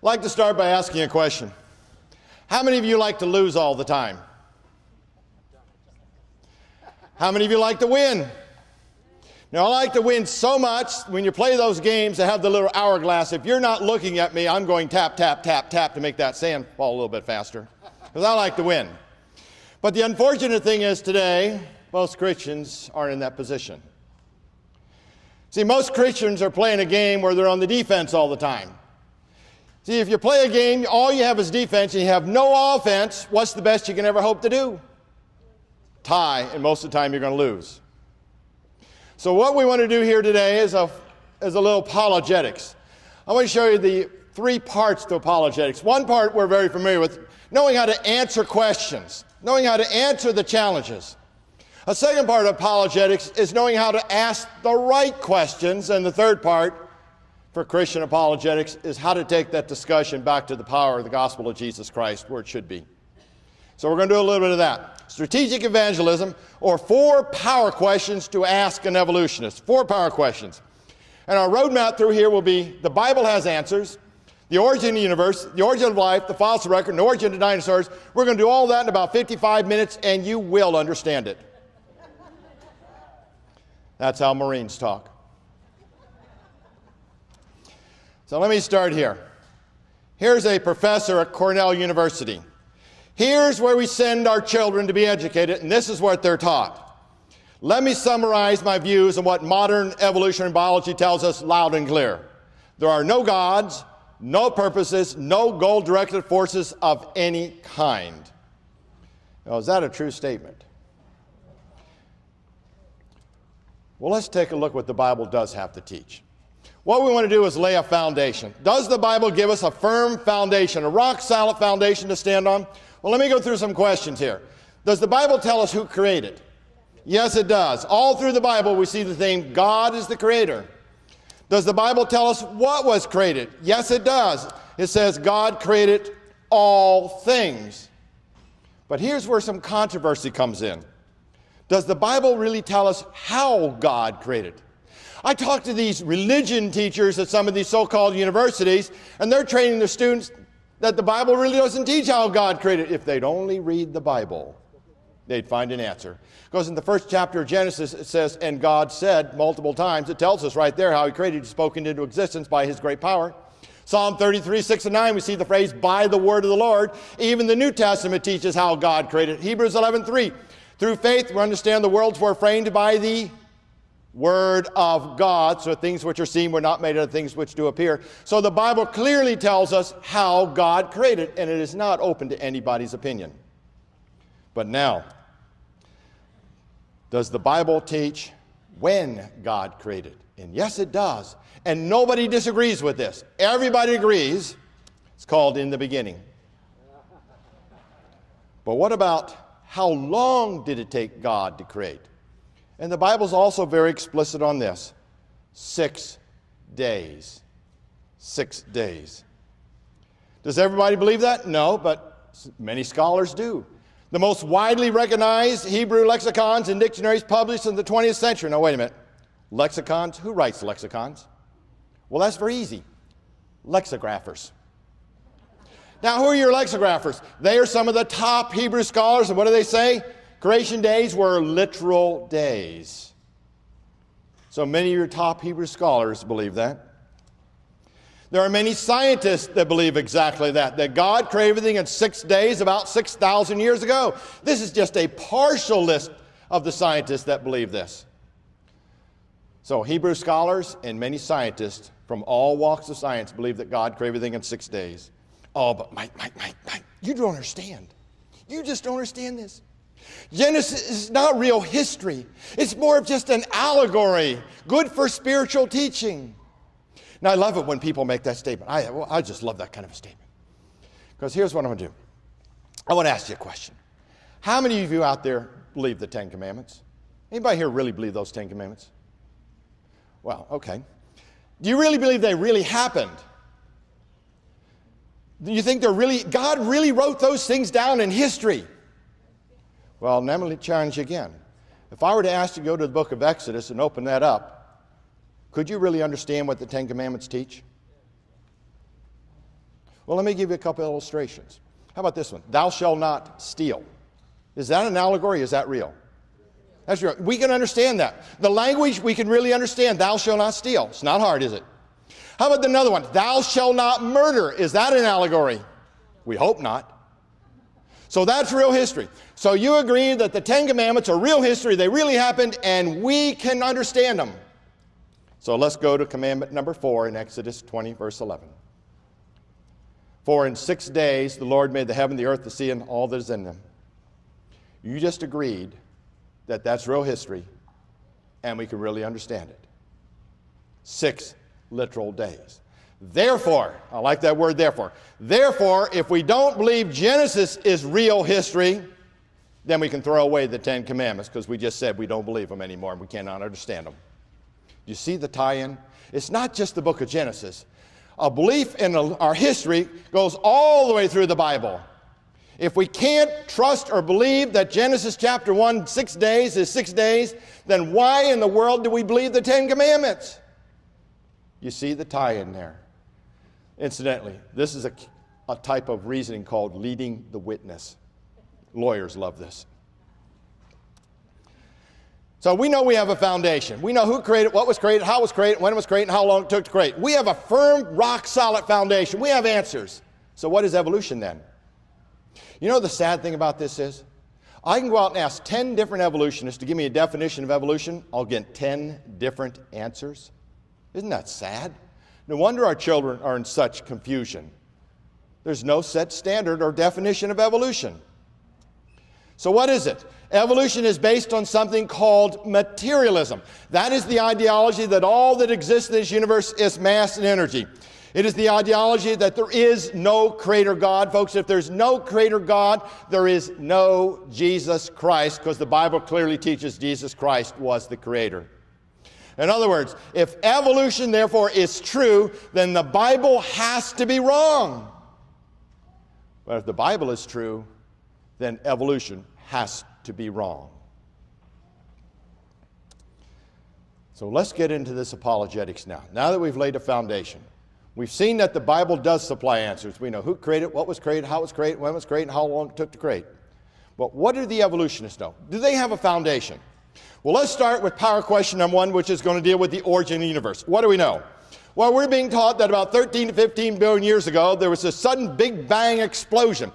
I'd like to start by asking a question. How many of you like to lose all the time? How many of you like to win? Now, I like to win so much when you play those games that have the little hourglass. If you're not looking at me, I'm going tap, tap, tap, tap to make that sand fall a little bit faster. Because I like to win. But the unfortunate thing is today, most Christians aren't in that position. See, most Christians are playing a game where they're on the defense all the time. See, if you play a game, all you have is defense and you have no offense, what's the best you can ever hope to do? Tie, and most of the time you're going to lose. So what we want to do here today is a little apologetics. I want to show you the 3 parts to apologetics. One part we're very familiar with, knowing how to answer questions, knowing how to answer the challenges. A second part of apologetics is knowing how to ask the right questions. And the third part for Christian apologetics is how to take that discussion back to the power of the gospel of Jesus Christ where it should be. So we're going to do a little bit of that. Strategic evangelism, or 4 power questions to ask an evolutionist. 4 power questions. And our roadmap through here will be the Bible has answers, the origin of the universe, the origin of life, the fossil record, and the origin of dinosaurs. We're going to do all that in about 55 minutes, and you will understand it. That's how Marines talk. So let me start here. Here's a professor at Cornell University. Here's where we send our children to be educated, and this is what they're taught. Let me summarize my views on what modern evolutionary biology tells us loud and clear. There are no gods, no purposes, no goal-directed forces of any kind. Now, is that a true statement? Well, let's take a look at what the Bible does have to teach. What we want to do is lay a foundation. Does the Bible give us a firm foundation, a rock-solid foundation to stand on? Well, let me go through some questions here. Does the Bible tell us who created? Yes, it does. All through the Bible, we see the theme, God is the creator. Does the Bible tell us what was created? Yes, it does. It says God created all things. But here's where some controversy comes in. Does the Bible really tell us how God created? I talk to these religion teachers at some of these so-called universities, and they're training their students that the Bible really doesn't teach how God created. If they'd only read the Bible, they'd find an answer. Because in the first chapter of Genesis, it says, and God said multiple times. It tells us right there how he created, spoken into existence by his great power. Psalm 33, 6 and 9, we see the phrase, by the word of the Lord. Even the New Testament teaches how God created. Hebrews 11, 3, through faith we understand the worlds were framed by the Word of God, so things which are seen were not made out of things which do appear. So the Bible clearly tells us how God created, and it is not open to anybody's opinion. But now, does the Bible teach when God created? And yes, it does. And nobody disagrees with this. Everybody agrees. It's called in the beginning. But what about how long did it take God to create? And the Bible's also very explicit on this. 6 days. 6 days. Does everybody believe that? No, but many scholars do. The most widely recognized Hebrew lexicons and dictionaries published in the 20th century. Now, wait a minute. Lexicons? Who writes lexicons? Well, that's very easy. Lexigraphers. Now, who are your lexigraphers? They are some of the top Hebrew scholars, and what do they say? Creation days were literal days. So many of your top Hebrew scholars believe that. There are many scientists that believe exactly that God created everything in 6 days about 6,000 years ago. This is just a partial list of the scientists that believe this. So Hebrew scholars and many scientists from all walks of science believe that God created everything in 6 days. Oh, but Mike, you don't understand. You just don't understand this. Genesis is not real history. It's more of just an allegory, good for spiritual teaching. Now, I love it when people make that statement. I just love that kind of a statement. Because here's what I'm going to do. I want to ask you a question. How many of you out there believe the Ten Commandments? Anybody here really believe those Ten Commandments? Well, okay. Do you really believe they really happened? Do you think God really wrote those things down in history? Well, let me challenge you again. If I were to ask you to go to the book of Exodus and open that up, could you really understand what the Ten Commandments teach? Well, let me give you a couple illustrations. How about this one? Thou shalt not steal. Is that an allegory? Is that real? That's real. We can understand that. The language we can really understand. Thou shalt not steal. It's not hard, is it? How about another one? Thou shalt not murder. Is that an allegory? We hope not. So that's real history. So you agree that the Ten Commandments are real history. They really happened, and we can understand them. So let's go to commandment number 4 in Exodus 20, verse 11. For in 6 days the Lord made the heaven, the earth, the sea, and all that is in them. You just agreed that that's real history, and we can really understand it. 6 literal days. Therefore, I like that word therefore. Therefore, if we don't believe Genesis is real history, then we can throw away the Ten Commandments because we just said we don't believe them anymore and we cannot understand them. You see the tie-in? It's not just the book of Genesis. A belief in our history goes all the way through the Bible. If we can't trust or believe that Genesis chapter 1, 6 days is 6 days, then why in the world do we believe the Ten Commandments? You see the tie-in there. Incidentally, this is a type of reasoning called leading the witness. Lawyers love this. So we know we have a foundation. We know who created, what was created, how it was created, when it was created, and how long it took to create. We have a firm, rock-solid foundation. We have answers. So what is evolution then? You know the sad thing about this is? I can go out and ask 10 different evolutionists to give me a definition of evolution. I'll get 10 different answers. Isn't that sad? No wonder our children are in such confusion. There's no set standard or definition of evolution. So what is it? Evolution is based on something called materialism. That is the ideology that all that exists in this universe is mass and energy. It is the ideology that there is no creator God. Folks, if there's no creator God, there is no Jesus Christ, because the Bible clearly teaches Jesus Christ was the creator. In other words, if evolution, therefore, is true, then the Bible has to be wrong. But if the Bible is true, then evolution has to be wrong. So let's get into this apologetics now. Now that we've laid a foundation, we've seen that the Bible does supply answers. We know who created, what was created, how it was created, when it was created, and how long it took to create. But what do the evolutionists know? Do they have a foundation? Well, let's start with power question number 1, which is going to deal with the origin of the universe. What do we know? Well, we're being taught that about 13 to 15 billion years ago, there was a sudden Big Bang explosion.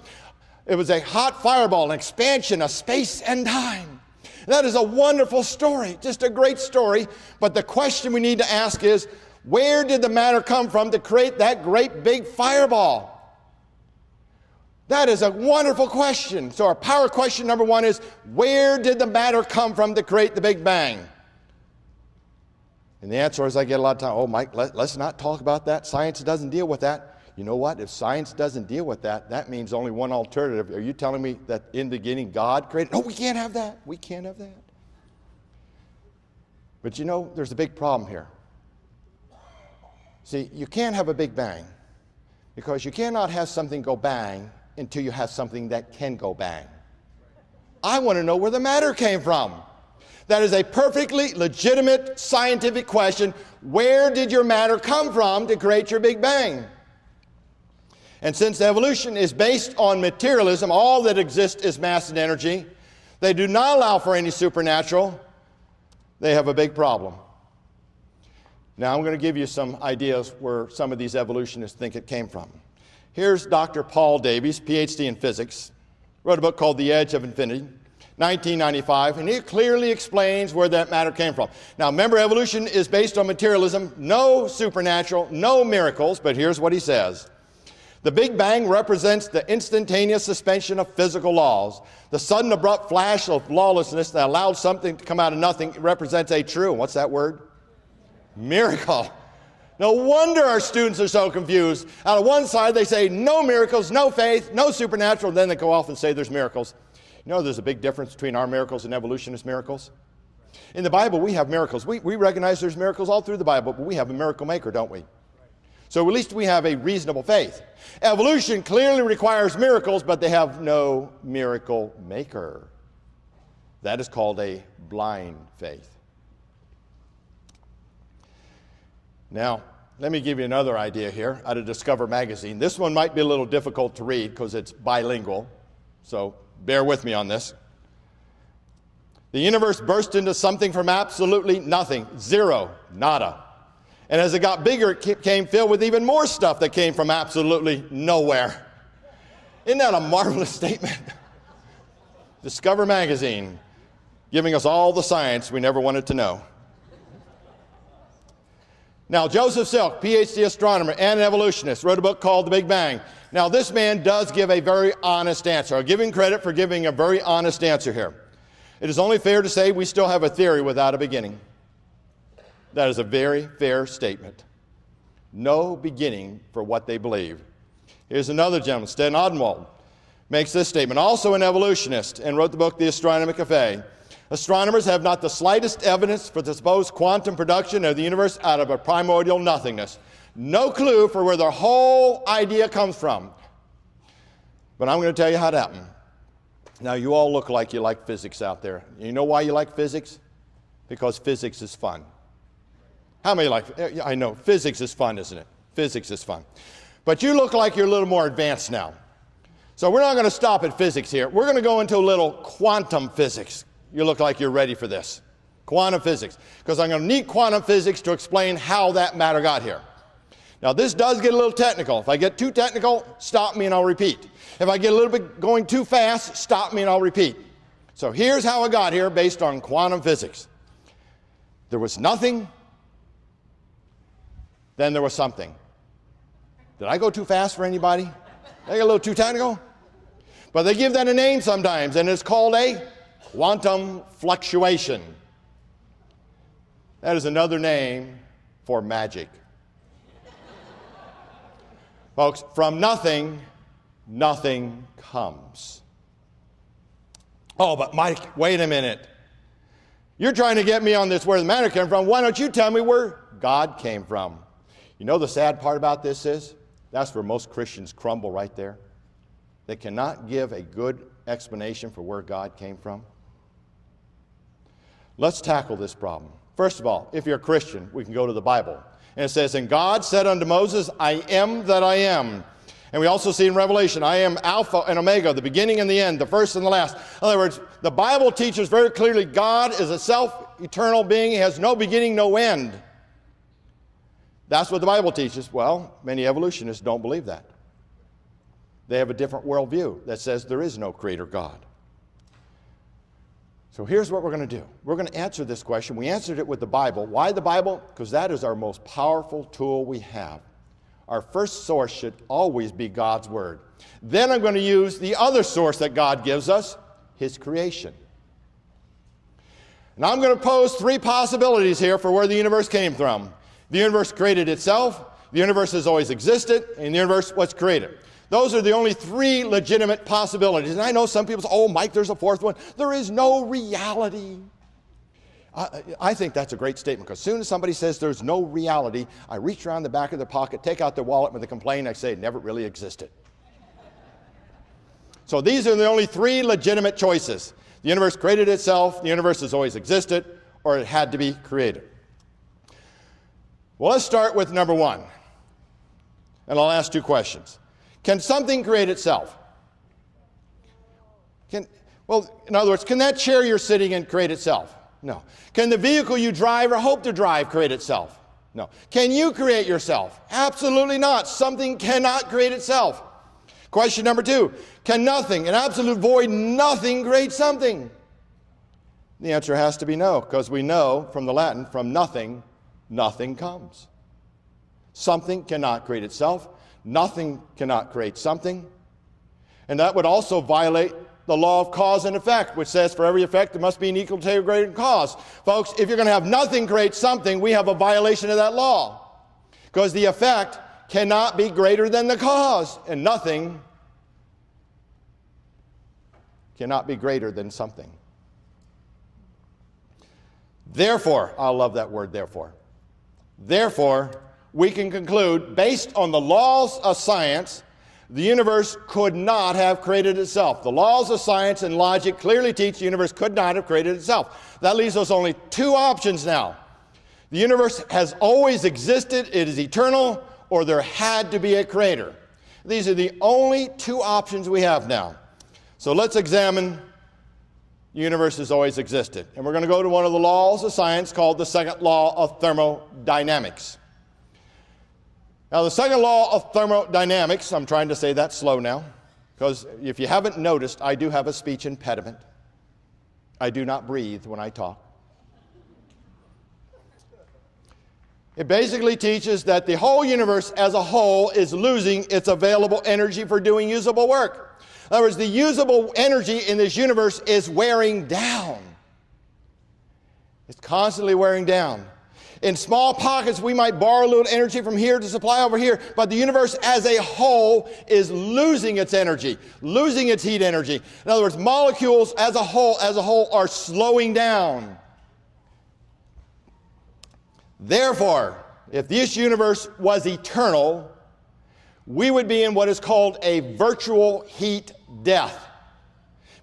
It was a hot fireball, an expansion of space and time. That is a wonderful story, just a great story. But the question we need to ask is, where did the matter come from to create that great big fireball? That is a wonderful question. So our power question number 1 is, where did the matter come from to create the Big Bang? And the answer is, I get a lot of time, oh, Mike, let's not talk about that. Science doesn't deal with that. You know what? If science doesn't deal with that, that means only one alternative. Are you telling me that in the beginning God created? No, we can't have that. We can't have that. But you know, there's a big problem here. See, you can't have a Big Bang because you cannot have something go bang until you have something that can go bang. I want to know where the matter came from. That is a perfectly legitimate scientific question. Where did your matter come from to create your Big Bang? And since evolution is based on materialism, all that exists is mass and energy, they do not allow for any supernatural, they have a big problem. Now I'm going to give you some ideas where some of these evolutionists think it came from. Here's Dr. Paul Davies, PhD in physics, wrote a book called The Edge of Infinity, 1995, and he clearly explains where that matter came from. Now remember, evolution is based on materialism, no supernatural, no miracles, but here's what he says. The Big Bang represents the instantaneous suspension of physical laws. The sudden abrupt flash of lawlessness that allowed something to come out of nothing represents a true, what's that word? Miracle. No wonder our students are so confused. Out of one side, they say no miracles, no faith, no supernatural. Then they go off and say there's miracles. You know, there's a big difference between our miracles and evolutionist miracles. In the Bible, we have miracles. We recognize there's miracles all through the Bible, but we have a miracle maker, don't we? So at least we have a reasonable faith. Evolution clearly requires miracles, but they have no miracle maker. That is called a blind faith. Now, let me give you another idea here out of Discover magazine. This one might be a little difficult to read because it's bilingual, so bear with me on this. The universe burst into something from absolutely nothing, zero, nada. And as it got bigger, it became filled with even more stuff that came from absolutely nowhere. Isn't that a marvelous statement? Discover magazine, giving us all the science we never wanted to know. Now, Joseph Silk, PhD astronomer and evolutionist, wrote a book called The Big Bang. Now, this man does give a very honest answer. I'll give him credit for giving a very honest answer here. It is only fair to say we still have a theory without a beginning. That is a very fair statement. No beginning for what they believe. Here's another gentleman, Sten Odenwald, makes this statement, also an evolutionist, and wrote the book The Astronomy Cafe. Astronomers have not the slightest evidence for the supposed quantum production of the universe out of a primordial nothingness. No clue for where the whole idea comes from. But I'm going to tell you how it happened. Now, you all look like you like physics out there. You know why you like physics? Because physics is fun. How many like, I know, physics is fun, isn't it? Physics is fun. But you look like you're a little more advanced now. So we're not going to stop at physics here. We're going to go into a little quantum physics. You look like you're ready for this. Quantum physics. Because I'm going to need quantum physics to explain how that matter got here. Now, this does get a little technical. If I get too technical, stop me and I'll repeat. If I get a little bit going too fast, stop me and I'll repeat. So here's how I got here based on quantum physics. There was nothing, then there was something. Did I go too fast for anybody? Did I get a little too technical? But they give that a name sometimes, and it's called a quantum fluctuation. That is another name for magic. Folks, from nothing, nothing comes. Oh, but Mike, wait a minute. You're trying to get me on this where the matter came from. Why don't you tell me where God came from? You know the sad part about this is? That's where most Christians crumble right there. They cannot give a good explanation for where God came from. Let's tackle this problem. First of all, if you're a Christian, we can go to the Bible. And it says, and God said unto Moses, I am that I am. And we also see in Revelation, I am Alpha and Omega, the beginning and the end, the first and the last. In other words, the Bible teaches very clearly God is a self-eternal being. He has no beginning, no end. That's what the Bible teaches. Well, many evolutionists don't believe that. They have a different worldview that says there is no creator God. So here's what we're going to do. We're going to answer this question. We answered it with the Bible. Why the Bible? Because that is our most powerful tool we have. Our first source should always be God's Word. Then I'm going to use the other source that God gives us, His creation. And I'm going to pose three possibilities here for where the universe came from. The universe created itself, the universe has always existed, and the universe was created. Those are the only three legitimate possibilities. And I know some people say, oh, Mike, there's a fourth one. There is no reality. I think that's a great statement, because as soon as somebody says there's no reality, I reach around the back of their pocket, take out their wallet with a complaint, I say it never really existed. So these are the only three legitimate choices. The universe created itself, the universe has always existed, or it had to be created. Well, let's start with number one. And I'll ask two questions. Can something create itself? Well, in other words, can that chair you're sitting in create itself? No. Can the vehicle you drive or hope to drive create itself? No. Can you create yourself? Absolutely not. Something cannot create itself. Question number two, can nothing, an absolute void, nothing create something? The answer has to be no, because we know from the Latin, from nothing, nothing comes. Something cannot create itself. Nothing cannot create something. And that would also violate the law of cause and effect, which says for every effect there must be an equal to greater cause. Folks, if you're going to have nothing create something, we have a violation of that law. Because the effect cannot be greater than the cause, and nothing cannot be greater than something. Therefore, I love that word, therefore. Therefore, we can conclude, based on the laws of science, the universe could not have created itself. The laws of science and logic clearly teach the universe could not have created itself. That leaves us only two options now. The universe has always existed, it is eternal, or there had to be a creator. These are the only two options we have now. So let's examine the universe has always existed. And we're going to go to one of the laws of science called the second law of thermodynamics. Now, the second law of thermodynamics, I'm trying to say that slow now, because if you haven't noticed, I do have a speech impediment. I do not breathe when I talk. It basically teaches that the whole universe as a whole is losing its available energy for doing usable work. In other words, the usable energy in this universe is wearing down. It's constantly wearing down. In small pockets, we might borrow a little energy from here to supply over here, but the universe as a whole is losing its energy, losing its heat energy. In other words, molecules as a whole are slowing down. Therefore, if this universe was eternal, we would be in what is called a virtual heat death,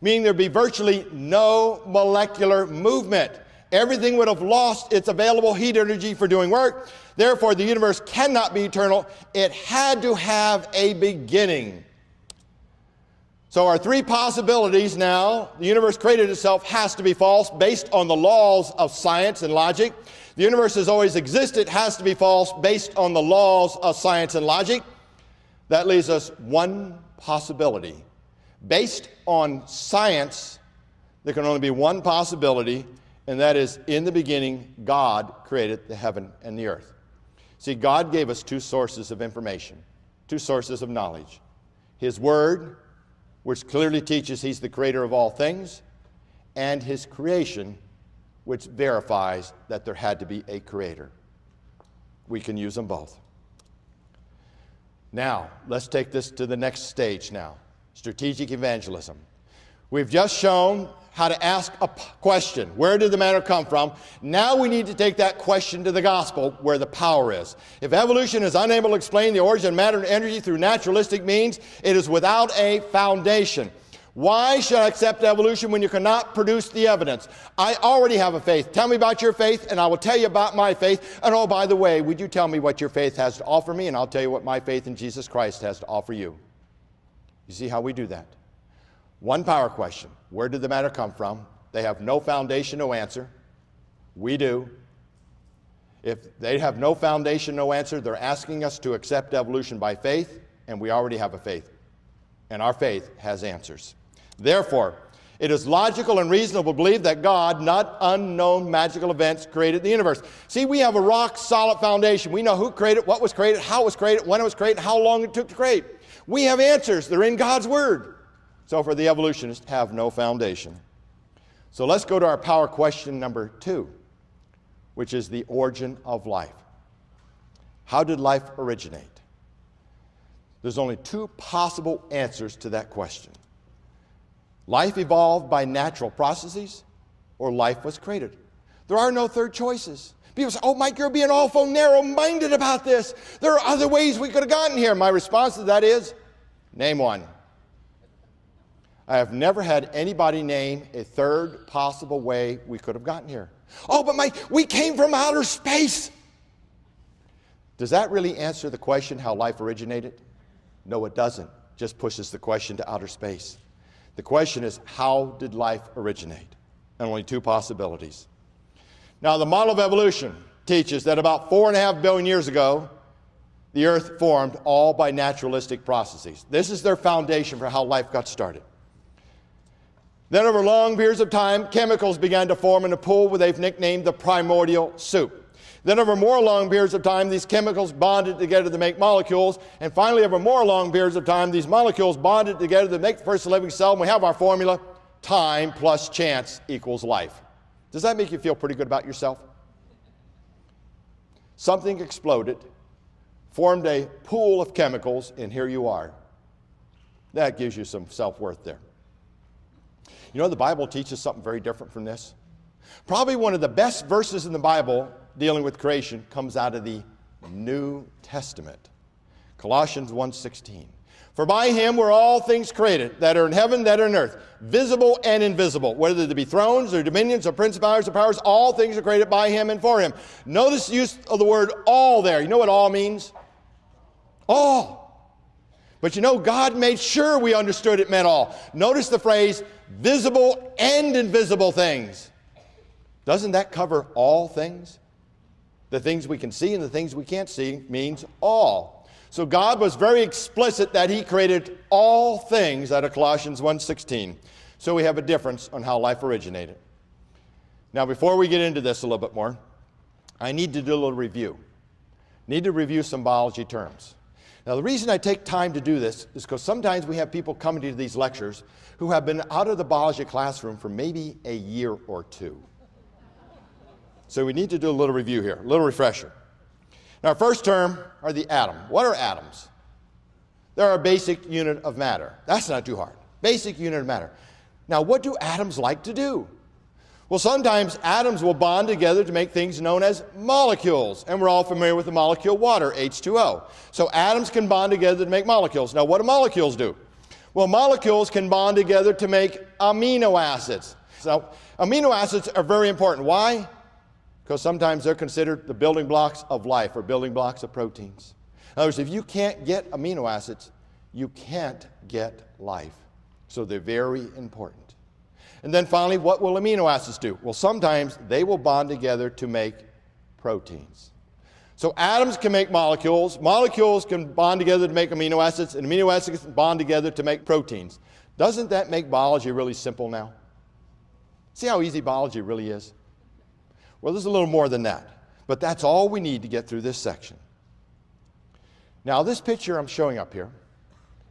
meaning there'd be virtually no molecular movement. Everything would have lost its available heat energy for doing work. Therefore, the universe cannot be eternal. It had to have a beginning. So our three possibilities now: the universe created itself has to be false based on the laws of science and logic. The universe has always existed has to be false based on the laws of science and logic. That leaves us one possibility. Based on science, there can only be one possibility, and that is, in the beginning, God created the heaven and the earth. See, God gave us two sources of information, two sources of knowledge. His Word, which clearly teaches He's the creator of all things, and His creation, which verifies that there had to be a creator. We can use them both. Now, let's take this to the next stage now, strategic evangelism. We've just shown how to ask a question. Where did the matter come from? Now we need to take that question to the gospel where the power is. If evolution is unable to explain the origin of matter and energy through naturalistic means, it is without a foundation. Why should I accept evolution when you cannot produce the evidence? I already have a faith. Tell me about your faith, and I will tell you about my faith. And oh, by the way, would you tell me what your faith has to offer me, and I'll tell you what my faith in Jesus Christ has to offer you. You see how we do that? One power question. Where did the matter come from? They have no foundation, no answer. We do. If they have no foundation, no answer, they're asking us to accept evolution by faith, and we already have a faith. And our faith has answers. Therefore, it is logical and reasonable to believe that God, not unknown magical events, created the universe. See, we have a rock-solid foundation. We know who created, what was created, how it was created, when it was created, how long it took to create. We have answers. They're in God's Word. So for the evolutionists, have no foundation. So let's go to our power question number 2, which is the origin of life. How did life originate? There's only two possible answers to that question. Life evolved by natural processes, or life was created. There are no third choices. People say, oh, Mike, you're being awful narrow-minded about this. There are other ways we could have gotten here. My response to that is, name one. I have never had anybody name a third possible way we could have gotten here. Oh, but Mike, we came from outer space. Does that really answer the question how life originated? No, it doesn't. Just pushes the question to outer space. The question is, how did life originate? And only two possibilities. Now, the model of evolution teaches that about 4.5 billion years ago, the earth formed all by naturalistic processes. This is their foundation for how life got started. Then over long periods of time, chemicals began to form in a pool where they've nicknamed the primordial soup. Then over more long periods of time, these chemicals bonded together to make molecules. And finally, over more long periods of time, these molecules bonded together to make the first living cell. And we have our formula, time plus chance equals life. Does that make you feel pretty good about yourself? Something exploded, formed a pool of chemicals, and here you are. That gives you some self-worth there. You know, the Bible teaches something very different from this. Probably one of the best verses in the Bible dealing with creation comes out of the New Testament. Colossians 1:16. For by him were all things created, that are in heaven, that are in earth, visible and invisible, whether there be thrones or dominions or principalities or powers, all things are created by him and for him. Notice the use of the word all there. You know what all means? All. But you know, God made sure we understood it meant all. Notice the phrase, visible and invisible things. Doesn't that cover all things? The things we can see and the things we can't see means all. So God was very explicit that he created all things out of Colossians 1:16. So we have a difference on how life originated. Now, before we get into this a little bit more, I need to do a little review. Need to review some biology terms. Now, the reason I take time to do this is because sometimes we have people coming to these lectures who have been out of the biology classroom for maybe a year or two. So we need to do a little review here, a little refresher. Now, our first term are the atom. What are atoms? They're a basic unit of matter. That's not too hard. Basic unit of matter. Now, what do atoms like to do? Well, sometimes atoms will bond together to make things known as molecules. And we're all familiar with the molecule water, H2O. So atoms can bond together to make molecules. Now, what do molecules do? Well, molecules can bond together to make amino acids. So amino acids are very important. Why? Because sometimes they're considered the building blocks of life or building blocks of proteins. In other words, if you can't get amino acids, you can't get life. So they're very important. And then finally, what will amino acids do? Well, sometimes they will bond together to make proteins. So atoms can make molecules. Molecules can bond together to make amino acids, and amino acids can bond together to make proteins. Doesn't that make biology really simple now? See how easy biology really is? Well, there's a little more than that, but that's all we need to get through this section. Now, this picture I'm showing up here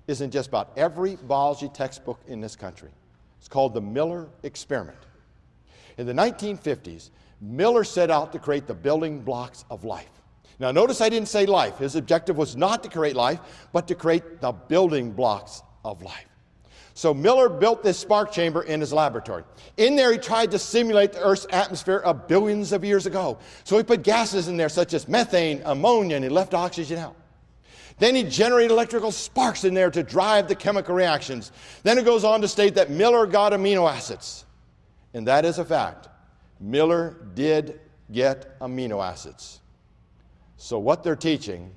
is in just about every biology textbook in this country. It's called the Miller experiment. In the 1950s, Miller set out to create the building blocks of life. Now, notice I didn't say life. His objective was not to create life, but to create the building blocks of life. So Miller built this spark chamber in his laboratory. In there, he tried to simulate the Earth's atmosphere of billions of years ago. So he put gases in there such as methane, ammonia, and he left oxygen out. Then he generated electrical sparks in there to drive the chemical reactions. Then it goes on to state that Miller got amino acids. And that is a fact. Miller did get amino acids. So what they're teaching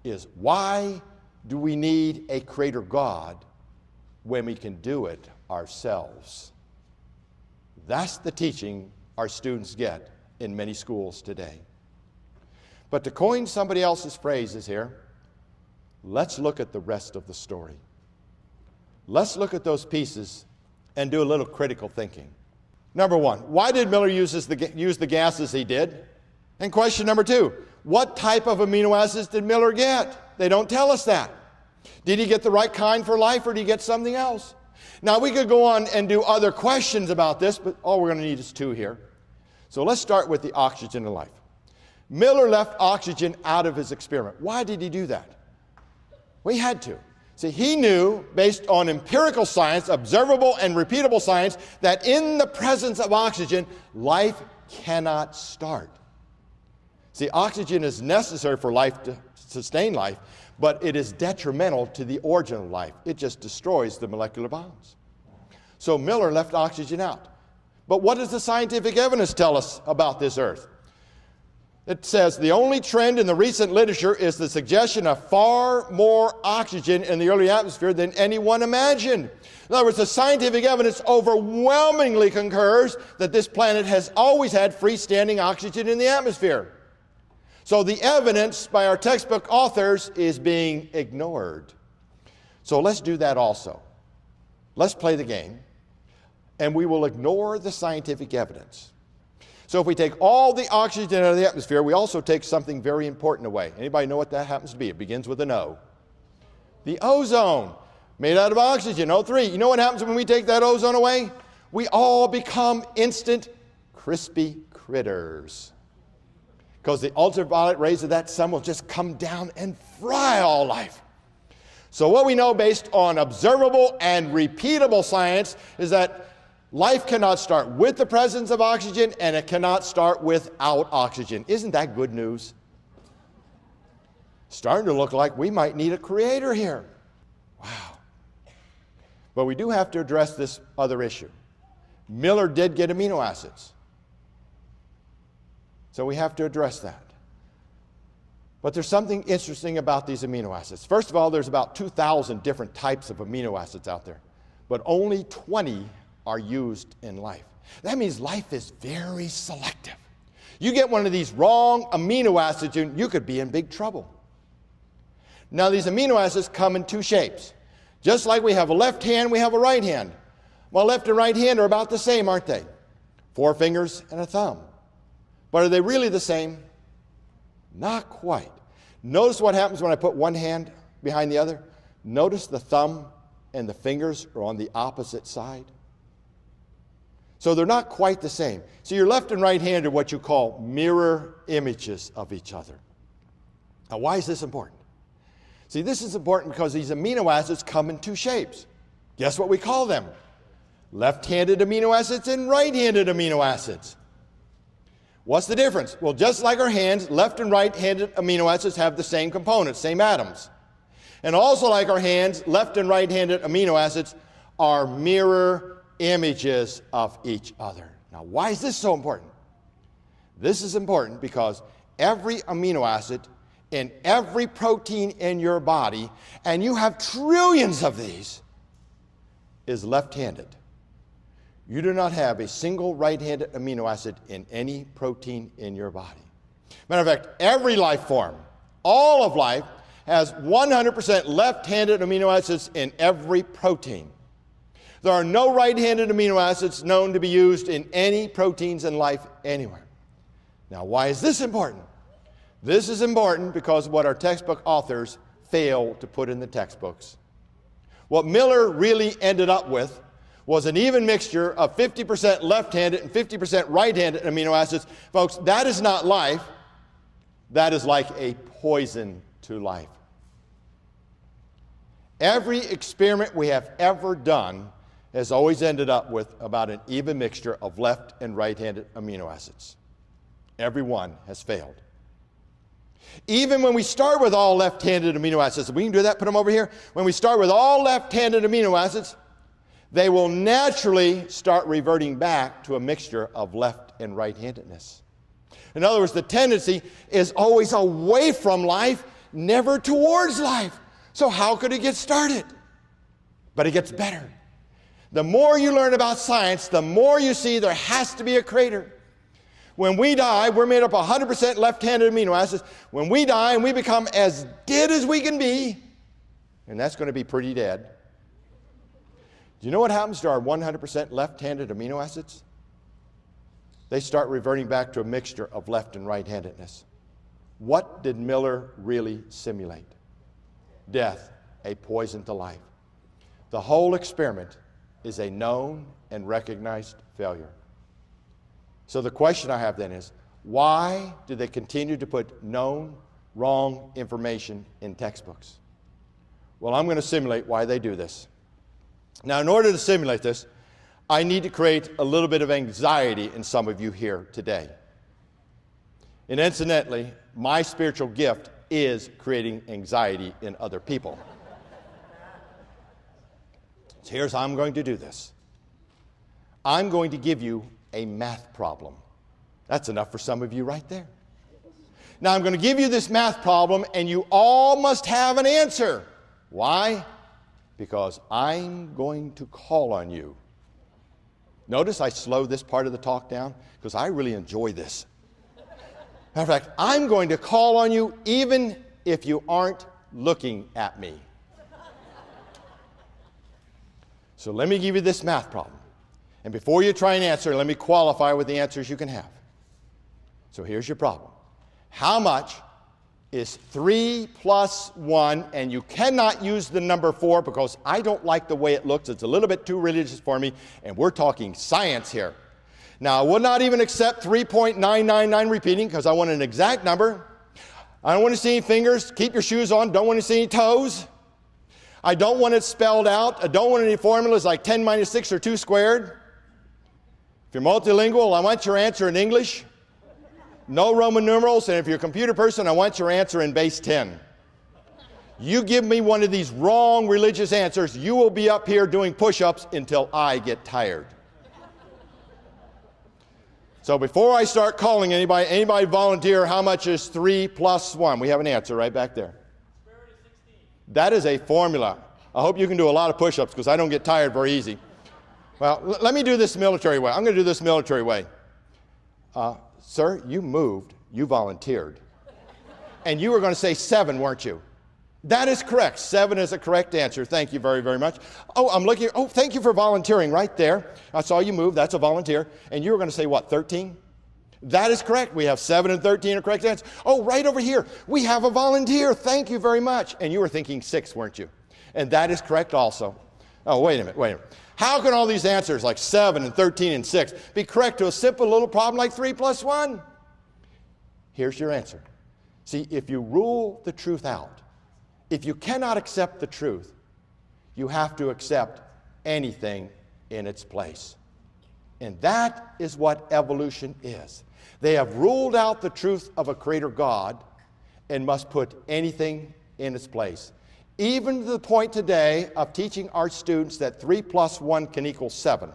is, why do we need a creator God when we can do it ourselves? That's the teaching our students get in many schools today. But to coin somebody else's phrases here, let's look at the rest of the story. Let's look at those pieces and do a little critical thinking. Number one, why did Miller use the gases he did? And question number two, what type of amino acids did Miller get? They don't tell us that. Did he get the right kind for life, or did he get something else? Now, we could go on and do other questions about this, but all we're going to need is two here. So let's start with the oxygen in life. Miller left oxygen out of his experiment. Why did he do that? Well, he had to. See, he knew, based on empirical science, observable and repeatable science, that in the presence of oxygen, life cannot start. See, oxygen is necessary for life to sustain life, but it is detrimental to the origin of life. It just destroys the molecular bonds. So Miller left oxygen out. But what does the scientific evidence tell us about this Earth? It says the only trend in the recent literature is the suggestion of far more oxygen in the early atmosphere than anyone imagined. In other words, the scientific evidence overwhelmingly concurs that this planet has always had freestanding oxygen in the atmosphere. So the evidence by our textbook authors is being ignored. So let's do that also. Let's play the game, and we will ignore the scientific evidence. So if we take all the oxygen out of the atmosphere, we also take something very important away. Anybody know what that happens to be? It begins with an O. The ozone, made out of oxygen, O3. You know what happens when we take that ozone away? We all become instant crispy critters. Because the ultraviolet rays of that sun will just come down and fry all life. So what we know based on observable and repeatable science is that life cannot start with the presence of oxygen, and it cannot start without oxygen. Isn't that good news? Starting to look like we might need a creator here. Wow. But we do have to address this other issue. Miller did get amino acids. So we have to address that. But there's something interesting about these amino acids. First of all, there's about 2,000 different types of amino acids out there, but only 20 are used in life. That means life is very selective. You get one of these wrong amino acids, and you could be in big trouble. Now, these amino acids come in two shapes. Just like we have a left hand, we have a right hand. Well, left and right hand are about the same, aren't they? 4 fingers and a thumb. But are they really the same? Not quite. Notice what happens when I put one hand behind the other. Notice the thumb and the fingers are on the opposite side. So they're not quite the same. So your left and right hand are what you call mirror images of each other. Now, why is this important? See, this is important because these amino acids come in two shapes. Guess what we call them? Left-handed amino acids and right-handed amino acids. What's the difference? Well, just like our hands, left and right-handed amino acids have the same components, same atoms. And also like our hands, left and right-handed amino acids are mirror images of each other. Now, why is this so important? This is important because every amino acid in every protein in your body, and you have trillions of these, is left-handed. You do not have a single right-handed amino acid in any protein in your body. Matter of fact, every life form, all of life, has 100% left-handed amino acids in every protein. There are no right-handed amino acids known to be used in any proteins in life anywhere. Now, why is this important? This is important because of what our textbook authors failed to put in the textbooks. What Miller really ended up with was an even mixture of 50% left-handed and 50% right-handed amino acids. Folks, that is not life. That is like a poison to life. Every experiment we have ever done has always ended up with about an even mixture of left and right-handed amino acids. Every one has failed. Even when we start with all left-handed amino acids, we can do that, put them over here. When we start with all left-handed amino acids, they will naturally start reverting back to a mixture of left and right-handedness. In other words, the tendency is always away from life, never towards life. So how could it get started? But it gets better. The more you learn about science, the more you see there has to be a creator. When we die, we're made up of 100% left-handed amino acids. When we die and we become as dead as we can be, and that's going to be pretty dead, do you know what happens to our 100% left-handed amino acids? They start reverting back to a mixture of left and right-handedness. What did Miller really simulate? Death, a poison to life. The whole experiment is a known and recognized failure. So the question I have then is, why do they continue to put known, wrong information in textbooks? Well, I'm going to simulate why they do this. Now, in order to simulate this, I need to create a little bit of anxiety in some of you here today. And incidentally, my spiritual gift is creating anxiety in other people. So here's how I'm going to do this. I'm going to give you a math problem. That's enough for some of you right there. Now I'm going to give you this math problem and you all must have an answer. Why? Because I'm going to call on you. Notice I slow this part of the talk down because I really enjoy this. Matter of fact, I'm going to call on you even if you aren't looking at me. So let me give you this math problem. And before you try and answer, let me qualify with the answers you can have. So here's your problem. How much is 3 plus 1? And you cannot use the number 4 because I don't like the way it looks. It's a little bit too religious for me, and we're talking science here. Now, I would not even accept 3.999 repeating because I want an exact number. I don't want to see any fingers. Keep your shoes on. Don't want to see any toes. I don't want it spelled out. I don't want any formulas like 10 minus 6 or 2 squared. If you're multilingual, I want your answer in English. No Roman numerals. And if you're a computer person, I want your answer in base 10. You give me one of these wrong religious answers, you will be up here doing push-ups until I get tired. So before I start calling anybody volunteer, how much is 3 plus 1? We have an answer right back there. That is a formula. I hope you can do a lot of push-ups because I don't get tired very easy. Well, let me do this military way. I'm going to do this military way. Sir, you moved. You volunteered. And you were going to say 7, weren't you? That is correct. 7 is a correct answer. Thank you very, very much. Oh, I'm looking. Oh, thank you for volunteering right there. I saw you move. That's a volunteer. And you were going to say what, 13? That is correct. We have 7 and 13 are correct answers. Oh, right over here. We have a volunteer. Thank you very much. And you were thinking 6, weren't you? And that is correct also. Oh, wait a minute. How can all these answers like 7 and 13 and 6 be correct to a simple little problem like 3 plus 1? Here's your answer. See, if you rule the truth out, if you cannot accept the truth, you have to accept anything in its place. And that is what evolution is. They have ruled out the truth of a creator God and must put anything in its place. Even to the point today of teaching our students that 3 plus 1 can equal 7.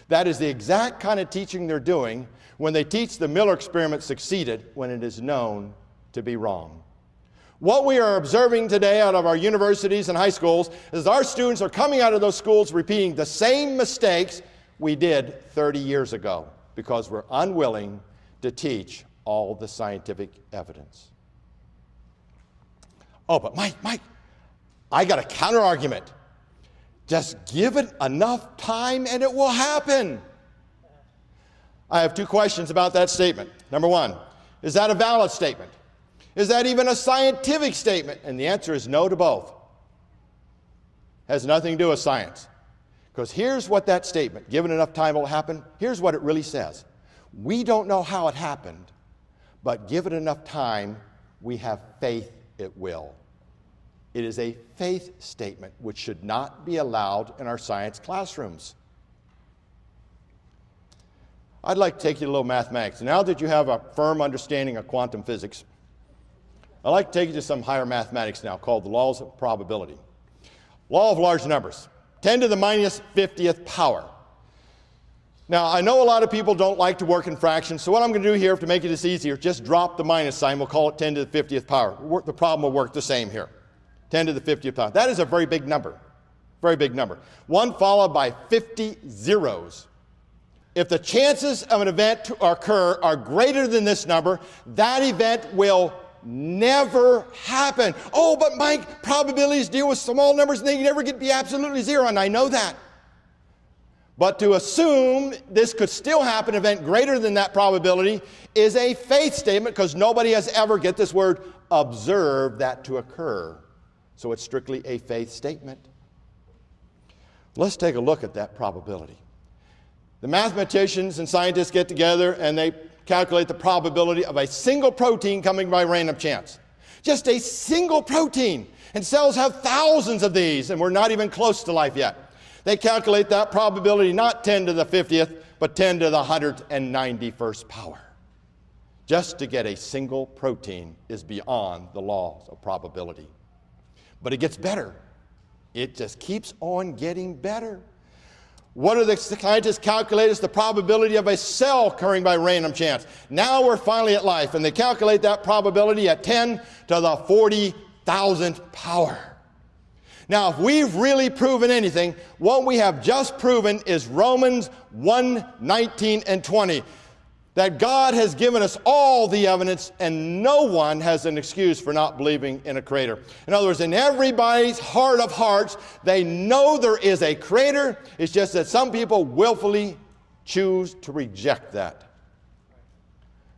That is the exact kind of teaching they're doing when they teach the Miller experiment succeeded when it is known to be wrong. What we are observing today out of our universities and high schools is our students are coming out of those schools repeating the same mistakes we did 30 years ago because we're unwilling to teach all the scientific evidence. Oh, but Mike, I got a counter argument. Just give it enough time and it will happen. I have 2 questions about that statement. Number 1, is that a valid statement? Is that even a scientific statement? And the answer is no to both. Has nothing to do with science. Because here's what that statement, given enough time will happen, here's what it really says. We don't know how it happened, but given enough time, we have faith it will. It is a faith statement which should not be allowed in our science classrooms. I'd like to take you to a little mathematics. Now that you have a firm understanding of quantum physics, I'd like to take you to some higher mathematics now called the laws of probability. Law of large numbers, 10 to the minus 50th power. Now, I know a lot of people don't like to work in fractions, so what I'm going to do here to make it easier, just drop the minus sign. We'll call it 10 to the 50th power. The problem will work the same here. 10 to the 50th power. That is a very big number. Very big number. 1 followed by 50 zeros. If the chances of an event to occur are greater than this number, that event will never happen. Oh, but Mike, probabilities deal with small numbers and they never get to be absolutely 0, and I know that. But to assume this could still happen, an event greater than that probability, is a faith statement because nobody has ever, get this word, observed that to occur. So it's strictly a faith statement. Let's take a look at that probability. The mathematicians and scientists get together and they calculate the probability of a single protein coming by random chance. Just a single protein. And cells have thousands of these, and we're not even close to life yet. They calculate that probability not 10 to the 50th, but 10 to the 191st power. Just to get a single protein is beyond the laws of probability. But it gets better. It just keeps on getting better. What do the scientists calculate is the probability of a cell occurring by random chance. Now we're finally at life, and they calculate that probability at 10 to the 40,000th power. Now, if we've really proven anything, what we have just proven is Romans 1:19 and 20. That God has given us all the evidence and no one has an excuse for not believing in a creator. In other words, in everybody's heart of hearts, they know there is a creator. It's just that some people willfully choose to reject that.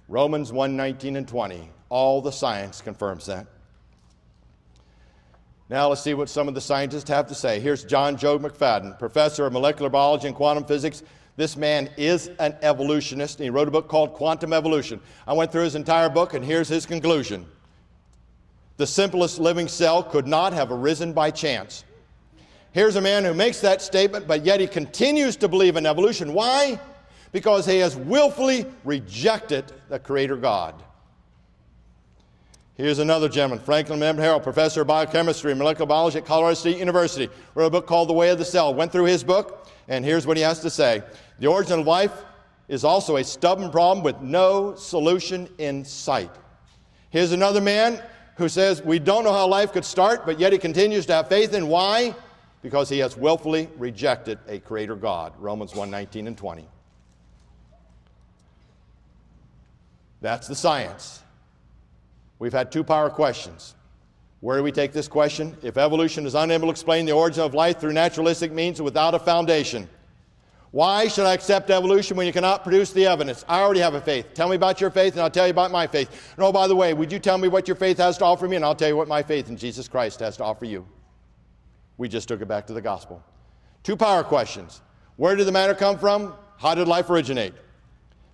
Romans 1:19 and 20. All the science confirms that. Now let's see what some of the scientists have to say. Here's John Joe McFadden, professor of molecular biology and quantum physics. This man is an evolutionist, and he wrote a book called Quantum Evolution. I went through his entire book, and here's his conclusion. The simplest living cell could not have arisen by chance. Here's a man who makes that statement, but yet he continues to believe in evolution. Why? Because he has willfully rejected the Creator God. Here's another gentleman, Franklin M. Harrell, professor of biochemistry and molecular biology at Colorado State University, wrote a book called The Way of the Cell. Went through his book, and here's what he has to say. The origin of life is also a stubborn problem with no solution in sight. Here's another man who says we don't know how life could start, but yet he continues to have faith in. Why? Because he has willfully rejected a creator God. Romans 1:19 and 20. That's the science. We've had two power questions. Where do we take this question? If evolution is unable to explain the origin of life through naturalistic means without a foundation, why should I accept evolution when you cannot produce the evidence? I already have a faith. Tell me about your faith and I'll tell you about my faith. And oh, by the way, would you tell me what your faith has to offer me and I'll tell you what my faith in Jesus Christ has to offer you. We just took it back to the gospel. Two power questions. Where did the matter come from? How did life originate?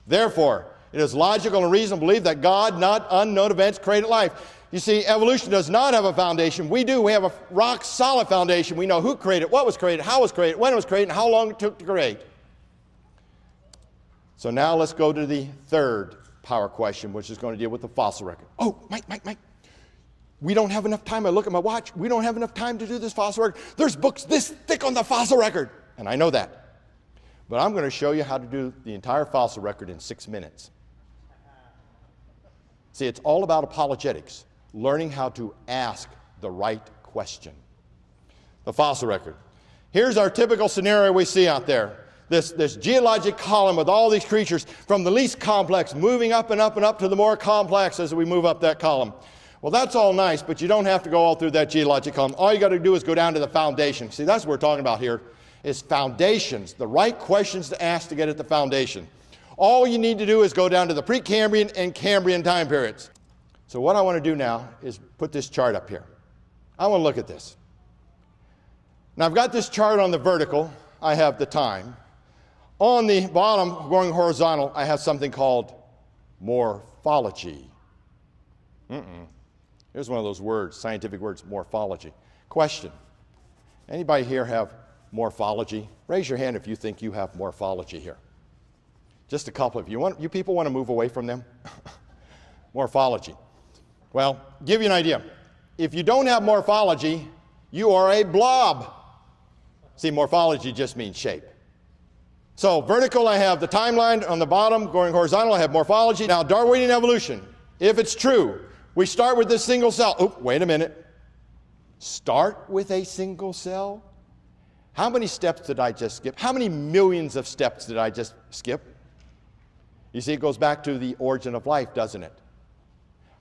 Therefore, it is logical and reasonable to believe that God, not unknown events, created life. You see, evolution does not have a foundation. We do. We have a rock-solid foundation. We know who created, what was created, how it was created, when it was created, and how long it took to create. So now let's go to the third power question, which is going to deal with the fossil record. Oh, Mike. We don't have enough time. I look at my watch. We don't have enough time to do this fossil record. There's books this thick on the fossil record. And I know that. But I'm going to show you how to do the entire fossil record in 6 minutes. See, it's all about apologetics, learning how to ask the right question. The fossil record. Here's our typical scenario we see out there. This geologic column with all these creatures from the least complex moving up and up and up to the more complex as we move up that column. Well, that's all nice, but you don't have to go all through that geologic column. All you got to do is go down to the foundation. See, that's what we're talking about here, is foundations, the right questions to ask to get at the foundation. All you need to do is go down to the Precambrian and Cambrian time periods. So what I want to do now is put this chart up here. I want to look at this. Now I've got this chart on the vertical. I have the time. On the bottom, going horizontal, I have something called morphology. Here's one of those words, scientific words, morphology. Question. Anybody here have morphology? Raise your hand if you think you have morphology here. Just a couple of you. You people want to move away from them? Morphology. Well, give you an idea. If you don't have morphology, you are a blob. See, morphology just means shape. So vertical, I have the timeline. On the bottom, going horizontal, I have morphology. Now, Darwinian evolution, if it's true, we start with this single cell. Oh, wait a minute. Start with a single cell? How many steps did I just skip? How many millions of steps did I just skip? You see, it goes back to the origin of life, doesn't it?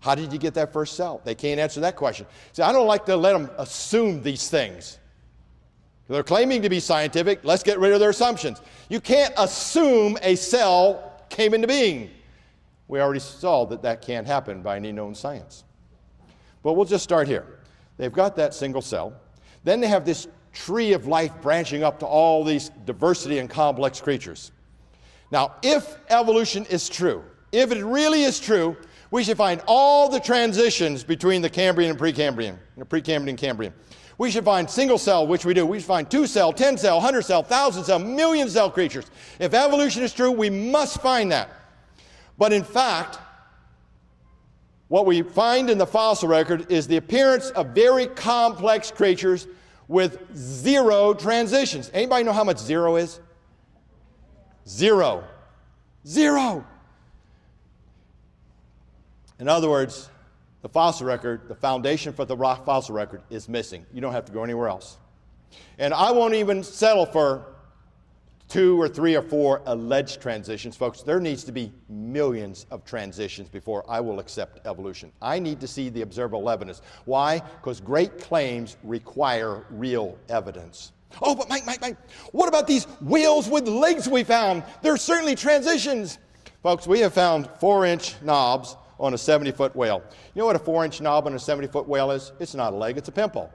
How did you get that first cell? They can't answer that question. See, I don't like to let them assume these things. They're claiming to be scientific. Let's get rid of their assumptions. You can't assume a cell came into being. We already saw that that can't happen by any known science. But we'll just start here. They've got that single cell. Then they have this tree of life branching up to all these diversity and complex creatures. Now, if evolution is true, if it really is true, we should find all the transitions between the Cambrian and Precambrian, the Precambrian and Cambrian. We should find single cell, which we do. We should find 2-cell, 10-cell, 100-cell, 1,000-cell, million-cell creatures. If evolution is true, we must find that. But in fact, what we find in the fossil record is the appearance of very complex creatures with 0 transitions. Anybody know how much 0 is? 0. 0. In other words, the fossil record, the foundation for the rock fossil record is missing. You don't have to go anywhere else. And I won't even settle for 2 or 3 or 4 alleged transitions. Folks, there needs to be millions of transitions before I will accept evolution. I need to see the observable evidence. Why? Because great claims require real evidence. Oh, but Mike, what about these whales with legs we found? There are certainly transitions. Folks, we have found 4-inch knobs on a 70-foot whale. You know what a 4-inch knob on a 70-foot whale is? It's not a leg, it's a pimple.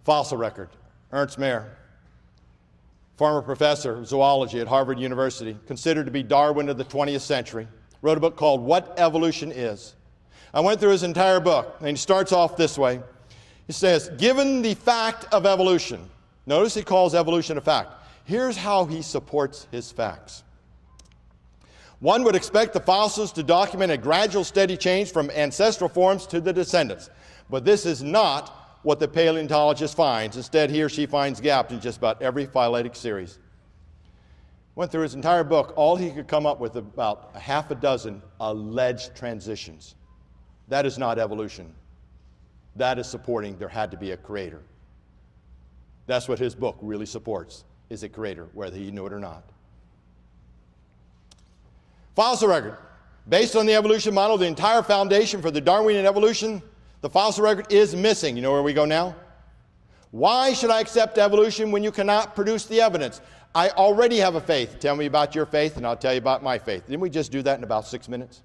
Fossil record, Ernst Mayr, former professor of zoology at Harvard University, considered to be Darwin of the 20th century, wrote a book called What Evolution Is. I went through his entire book, and he starts off this way. He says, given the fact of evolution, notice he calls evolution a fact. Here's how he supports his facts. One would expect the fossils to document a gradual, steady change from ancestral forms to the descendants. But this is not what the paleontologist finds. Instead, he or she finds gaps in just about every phyletic series. Went through his entire book. All he could come up with about a half a dozen alleged transitions. That is not evolution. That is supporting there had to be a creator. That's what his book really supports, is a creator, whether he knew it or not. Fossil record. Based on the evolution model, the entire foundation for the Darwinian evolution, the fossil record is missing. You know where we go now? Why should I accept evolution when you cannot produce the evidence? I already have a faith. Tell me about your faith, and I'll tell you about my faith. Didn't we just do that in about 6 minutes?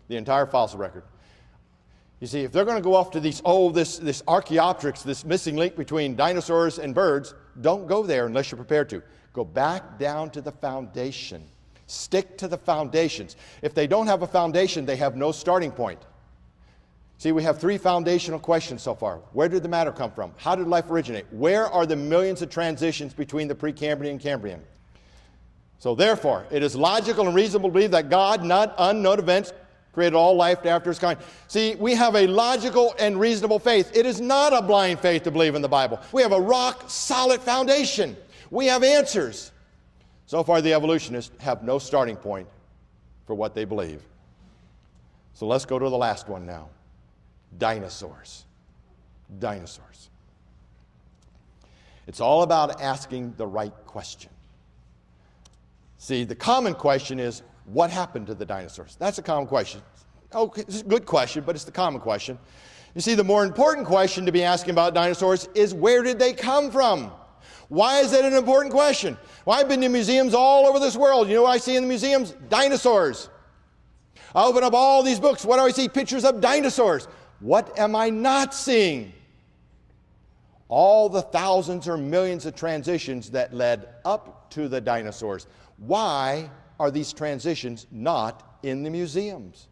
The entire fossil record. You see, if they're going to go off to these, this Archaeopteryx, this missing link between dinosaurs and birds, don't go there unless you're prepared to. Go back down to the foundation. Stick to the foundations. If they don't have a foundation, they have no starting point. See, we have 3 foundational questions so far. Where did the matter come from? How did life originate? Where are the millions of transitions between the Precambrian and Cambrian? So therefore, it is logical and reasonable to believe that God, not unknown events, created all life after his kind. See, we have a logical and reasonable faith. It is not a blind faith to believe in the Bible. We have a rock-solid foundation. We have answers. So far, the evolutionists have no starting point for what they believe. So let's go to the last one now. Dinosaurs. Dinosaurs. It's all about asking the right question. See, the common question is, what happened to the dinosaurs? That's a common question. Okay, it's a good question, but it's the common question. You see, the more important question to be asking about dinosaurs is, where did they come from? Why is that an important question? Well, I've been to museums all over this world. You know what I see in the museums? Dinosaurs. I open up all these books. What do I see? Pictures of dinosaurs. What am I not seeing? All the thousands or millions of transitions that led up to the dinosaurs. Why are these transitions not in the museums?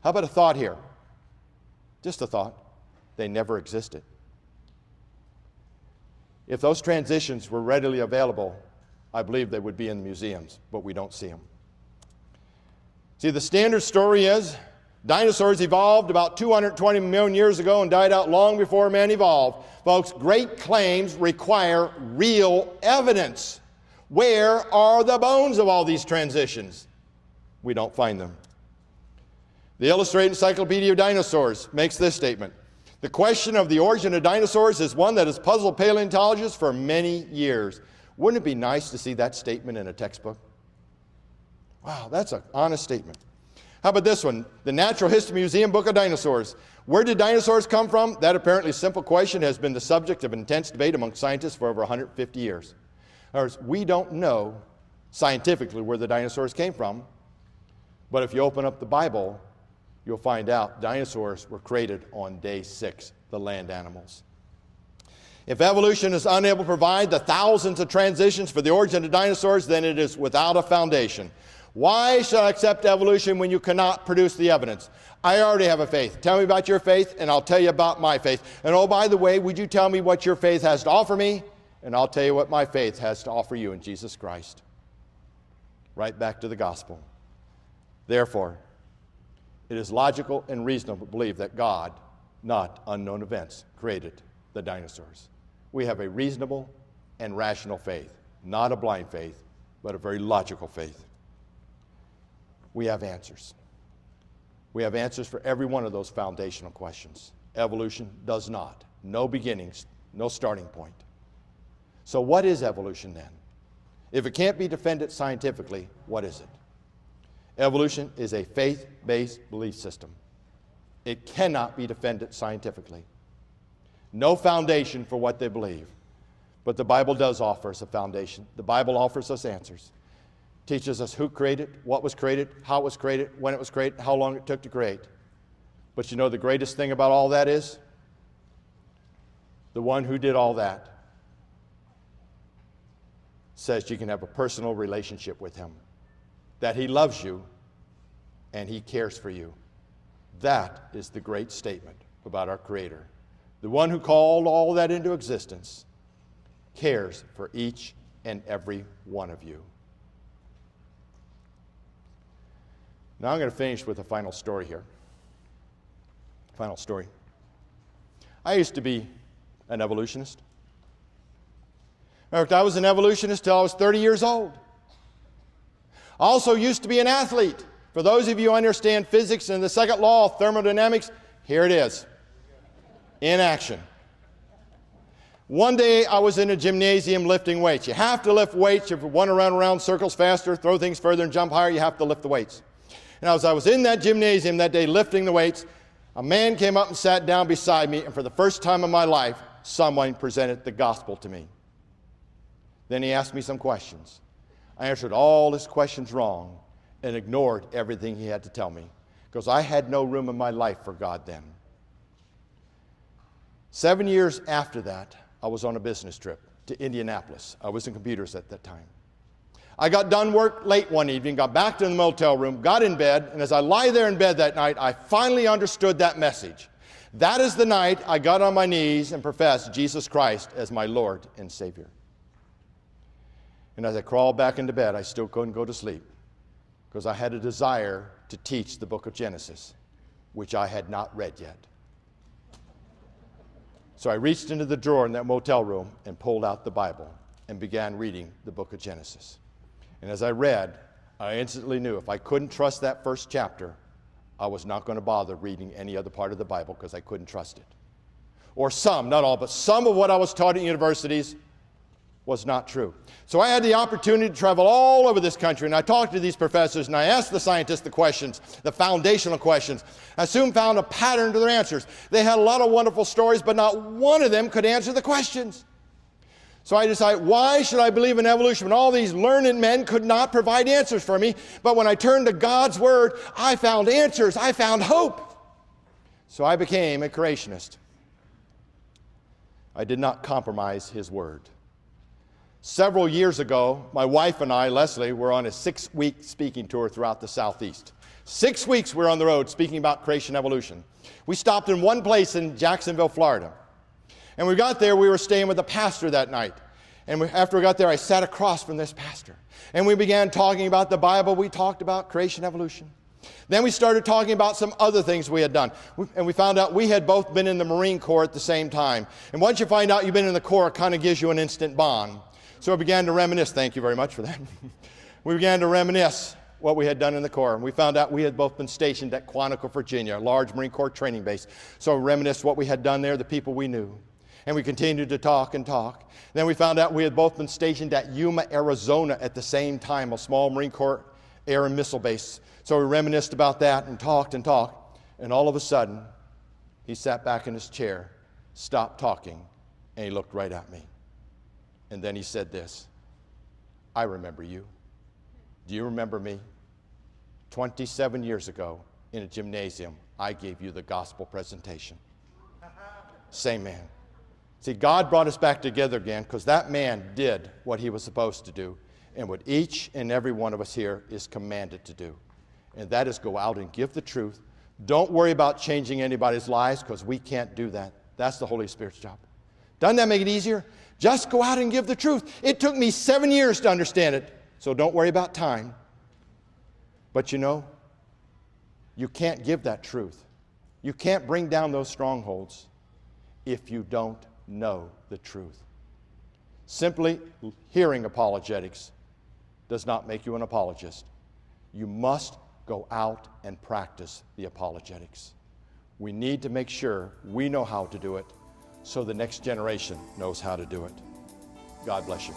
How about a thought here? Just a thought. They never existed. If those transitions were readily available, I believe they would be in the museums, but we don't see them. See, the standard story is dinosaurs evolved about 220 million years ago and died out long before man evolved. Folks, great claims require real evidence. Where are the bones of all these transitions? We don't find them. The Illustrated Encyclopedia of Dinosaurs makes this statement. The question of the origin of dinosaurs is one that has puzzled paleontologists for many years. Wouldn't it be nice to see that statement in a textbook? Wow, that's an honest statement. How about this one? The Natural History Museum Book of Dinosaurs. Where did dinosaurs come from? That apparently simple question has been the subject of intense debate among scientists for over 150 years. In other words, we don't know scientifically where the dinosaurs came from, but if you open up the Bible, you'll find out dinosaurs were created on day 6, the land animals. If evolution is unable to provide the thousands of transitions for the origin of dinosaurs, then it is without a foundation. Why should I accept evolution when you cannot produce the evidence? I already have a faith. Tell me about your faith, and I'll tell you about my faith. And oh, by the way, would you tell me what your faith has to offer me? And I'll tell you what my faith has to offer you in Jesus Christ. Right back to the gospel. Therefore, it is logical and reasonable to believe that God, not unknown events, created the dinosaurs. We have a reasonable and rational faith, not a blind faith, but a very logical faith. We have answers. We have answers for every one of those foundational questions. Evolution does not. No beginnings, no starting point. So what is evolution then? If it can't be defended scientifically, what is it? Evolution is a faith-based belief system. It cannot be defended scientifically. No foundation for what they believe. But the Bible does offer us a foundation. The Bible offers us answers. Teaches us who created, what was created, how it was created, when it was created, how long it took to create. But you know the greatest thing about all that is? The one who did all that says you can have a personal relationship with him. That he loves you and he cares for you. That is the great statement about our Creator. The one who called all that into existence cares for each and every one of you. Now I'm going to finish with a final story here. Final story. I used to be an evolutionist. In fact, I was an evolutionist till I was 30 years old. I also used to be an athlete. For those of you who understand physics and the second law of thermodynamics, here it is, in action. One day I was in a gymnasium lifting weights. You have to lift weights. If you want to run around circles faster, throw things further, and jump higher, you have to lift the weights. And as I was in that gymnasium that day lifting the weights, a man came up and sat down beside me, and for the first time in my life, someone presented the gospel to me. Then he asked me some questions. I answered all his questions wrong and ignored everything he had to tell me because I had no room in my life for God then. 7 years after that, I was on a business trip to Indianapolis. I was in computers at that time. I got done work late one evening, got back to the motel room, got in bed, and as I lie there in bed that night, I finally understood that message. That is the night I got on my knees and professed Jesus Christ as my Lord and Savior. And as I crawled back into bed, I still couldn't go to sleep because I had a desire to teach the book of Genesis, which I had not read yet. So I reached into the drawer in that motel room and pulled out the Bible and began reading the book of Genesis. And as I read, I instantly knew if I couldn't trust that first chapter, I was not going to bother reading any other part of the Bible because I couldn't trust it. Or some, not all, but some of what I was taught at universities was not true. So I had the opportunity to travel all over this country, and I talked to these professors, and I asked the scientists the questions, the foundational questions. I soon found a pattern to their answers. They had a lot of wonderful stories, but not one of them could answer the questions. So I decided, why should I believe in evolution when all these learned men could not provide answers for me? But when I turned to God's Word, I found answers. I found hope. So I became a creationist. I did not compromise His Word. Several years ago, my wife and I, Leslie, were on a 6-week speaking tour throughout the Southeast. 6 weeks we were on the road speaking about creation evolution. We stopped in one place in Jacksonville, Florida. And when we got there, we were staying with a pastor that night. And after we got there, I sat across from this pastor. And we began talking about the Bible. We talked about creation evolution. Then we started talking about some other things we had done. And we found out we had both been in the Marine Corps at the same time. And once you find out you've been in the Corps, it kind of gives you an instant bond. So we began to reminisce. Thank you very much for that. We began to reminisce what we had done in the Corps. And we found out we had both been stationed at Quantico, Virginia, a large Marine Corps training base. So we reminisced what we had done there, the people we knew. And we continued to talk and talk. Then we found out we had both been stationed at Yuma, Arizona at the same time, a small Marine Corps air and missile base. So we reminisced about that and talked and talked. And all of a sudden, he sat back in his chair, stopped talking, and he looked right at me. And then he said this, I remember you. Do you remember me? 27 years ago in a gymnasium, I gave you the gospel presentation. Same man. See, God brought us back together again because that man did what he was supposed to do and what each and every one of us here is commanded to do. And that is go out and give the truth. Don't worry about changing anybody's lives because we can't do that. That's the Holy Spirit's job. Doesn't that make it easier? Just go out and give the truth. It took me 7 years to understand it, so don't worry about time. But you know, you can't give that truth. You can't bring down those strongholds if you don't know the truth. Simply hearing apologetics does not make you an apologist. You must go out and practice the apologetics. We need to make sure we know how to do it so the next generation knows how to do it. God bless you.